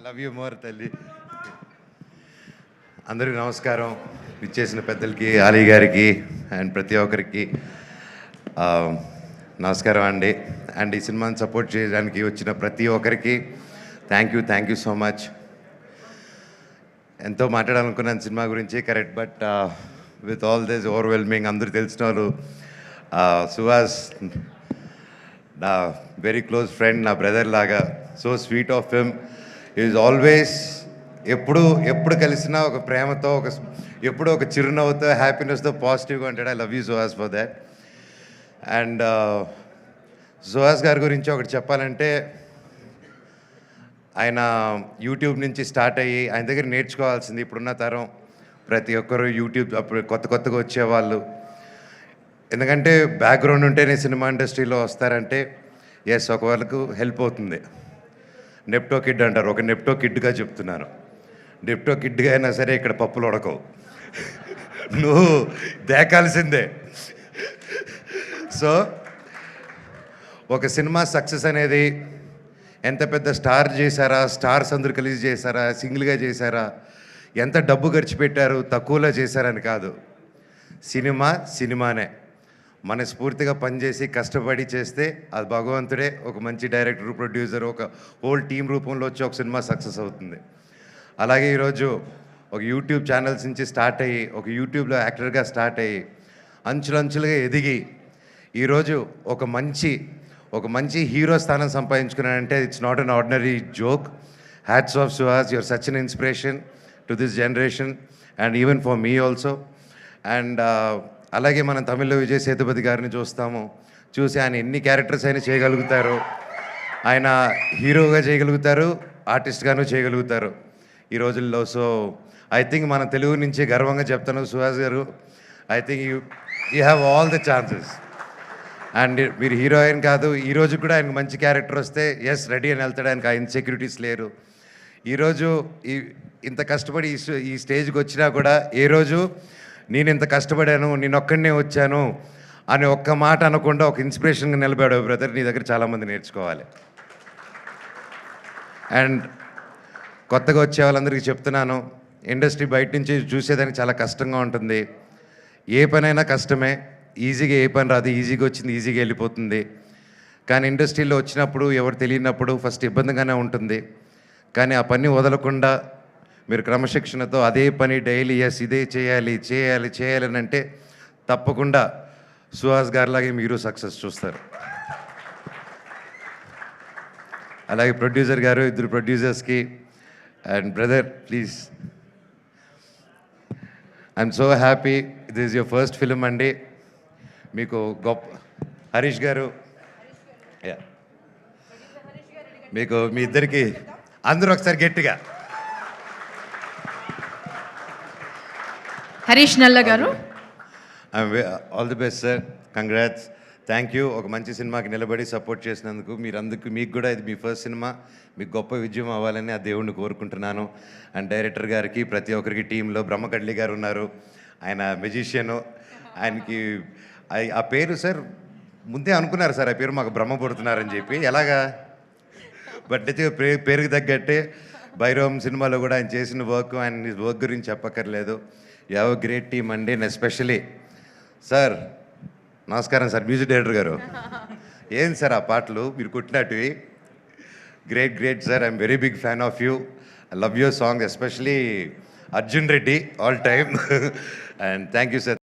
Love you more తల్లి. అందరికీ నమస్కారం. ఇచ్చేసిన పెద్దలకి, ఆలీ గారికి అండ్ ప్రతి ఒక్కరికి నమస్కారం అండి. అండ్ ఈ సినిమాని సపోర్ట్ చేయడానికి వచ్చిన ప్రతి ఒక్కరికి థ్యాంక్ యూ సో మచ్. ఎంతో మాట్లాడాలనుకున్నాను సినిమా గురించి, correct. But with all this overwhelming, అందరూ తెలిసిన వాళ్ళు, సుహాస్ నా వెరీ క్లోజ్ ఫ్రెండ్, నా బ్రదర్ లాగా, so sweet of him. Is always ఎప్పుడు కలిసినా ఒక ప్రేమతో, ఎప్పుడు ఒక చిరునవ్వుతో, హ్యాపీనెస్తో, పాజిటివ్గా ఉంటాడు. I love you Suhas for that. And Suhas గారి గురించి ఒకటి చెప్పాలంటే, ఆయన యూట్యూబ్ నుంచి స్టార్ట్ అయ్యి ఆయన దగ్గర నేర్చుకోవాల్సింది ఇప్పుడున్న తరం ప్రతి ఒక్కరు. యూట్యూబ్ అప్పుడు కొత్తగా వచ్చేవాళ్ళు, ఎందుకంటే బ్యాక్గ్రౌండ్ ఉంటేనే సినిమా ఇండస్ట్రీలో వస్తారంటే ఎస్, ఒక వాళ్ళకు హెల్ప్ అవుతుంది. నెప్టో కిడ్ అంటారు, ఒక నెప్టో కిడ్గా చెప్తున్నాను. నెప్టో కిడ్గా అయినా సరే ఇక్కడ పప్పులు ఉడకవు, నువ్వు దేకాల్సిందే. సో ఒక సినిమా సక్సెస్ అనేది ఎంత పెద్ద స్టార్ చేశారా, స్టార్స్ అందరూ కలిసి చేశారా, సింగిల్గా చేశారా, ఎంత డబ్బు ఖర్చు పెట్టారు, తక్కువలో చేశారని కాదు. సినిమానే మనస్ఫూర్తిగా పనిచేసి కష్టపడి చేస్తే అది భగవంతుడే ఒక మంచి డైరెక్టర్, ప్రొడ్యూసర్, ఒక హోల్ టీం రూపంలో వచ్చి ఒక సినిమా సక్సెస్ అవుతుంది. అలాగే ఈరోజు ఒక యూట్యూబ్ ఛానల్స్ నుంచి స్టార్ట్ అయ్యి, ఒక యూట్యూబ్లో యాక్టర్గా స్టార్ట్ అయ్యి, అంచులంచులుగా ఎదిగి ఈరోజు ఒక మంచి హీరో స్థానం సంపాదించుకున్నానంటే it's not an ordinary joke. Hats off Suhas, your such an inspiration to this generation and even for me also. And అలాగే మనం తమిళ్లో విజయ్ సేతుపతి గారిని చూసి ఆయన ఎన్ని క్యారెక్టర్స్ అయినా చేయగలుగుతారు. ఆయన హీరోగా చేయగలుగుతారు, ఆర్టిస్ట్గాను చేయగలుగుతారు ఈ రోజుల్లో. సో ఐ థింక్ మన తెలుగు నుంచి గర్వంగా చెప్తాను, సుహాస్ గారు, I think you have all the chances. And మీరు హీరోయిన్ కాదు, ఈరోజు కూడా ఆయనకు మంచి క్యారెక్టర్ వస్తే ఎస్ రెడీ అని వెళ్తాడు. ఆయనకు ఆ ఇన్సెక్యూరిటీస్ లేరు. ఈరోజు ఇంత కష్టపడి ఈ స్టేజ్కి వచ్చినా కూడా ఏ రోజు నేను ఇంత కష్టపడాను, నేను ఒక్కడనే వచ్చాను అని ఒక్క మాట అనకుండా ఒక ఇన్స్పిరేషన్గా నిలబడావు బ్రదర్. నీ దగ్గర చాలామంది నేర్చుకోవాలి. అండ్ కొత్తగా వచ్చే వాళ్ళందరికీ చెప్తున్నాను, ఇండస్ట్రీ బయట నుంచి చూసేదానికి చాలా కష్టంగా ఉంటుంది. ఏ పనైనా కష్టమే, ఈజీగా ఏ పని రాదు, ఈజీగా వచ్చింది ఈజీగా వెళ్ళిపోతుంది. కానీ ఇండస్ట్రీలో వచ్చినప్పుడు ఎవరు తెలియనప్పుడు ఫస్ట్ ఇబ్బందిగానే ఉంటుంది. కానీ ఆ పని వదలకుండా మీరు క్రమశిక్షణతో అదే పని డైలీ ఎస్ ఇదే చేయాలి అని అంటే తప్పకుండా సుహాస్ గారిలాగే మీరు సక్సెస్ చూస్తారు. అలాగే ప్రొడ్యూసర్ గారు, ఇద్దరు ప్రొడ్యూసర్స్కి and brother please, I'm so happy. This is your first film అండి. మీకు గొప్ప హరీష్ గారు, మీకు మీ ఇద్దరికి అందరూ ఒకసారి గట్టిగా హరీష్ నల్ల గారు, all the best sir, congrats, thank you. ఒక మంచి సినిమాకి నిలబడి సపోర్ట్ చేసినందుకు మీకు కూడా ఇది మీ ఫస్ట్ సినిమా, మీకు గొప్ప విజయం అవ్వాలని ఆ దేవుణ్ణి కోరుకుంటున్నాను. అండ్ డైరెక్టర్ గారికి, ప్రతి ఒక్కరికి, టీంలో బ్రహ్మకడ్లి గారు ఉన్నారు, ఆయన మెజిషియను. ఆయనకి ఆ పేరు సార్ ముందే అనుకున్నారు సార్, ఆ పేరు మాకు బ్రహ్మపుడుతున్నారని చెప్పి, ఎలాగా బట్ అయితే పేరుకి తగ్గట్టే భైరవం సినిమాలో కూడా ఆయన చేసిన ఆయన వర్క్ గురించి చెప్పక్కర్లేదు. You have a great team అండి. అండ్ ఎస్పెషలీ సార్, నమస్కారం సార్, మ్యూజిక్ డైరెక్టర్ గారు. ఏం సార్ ఆ పాటలు మీరు కొట్టినట్టువి, great sir. I'm very big fan of you. I love your song, especially Arjun Reddy all time. And thank you sir.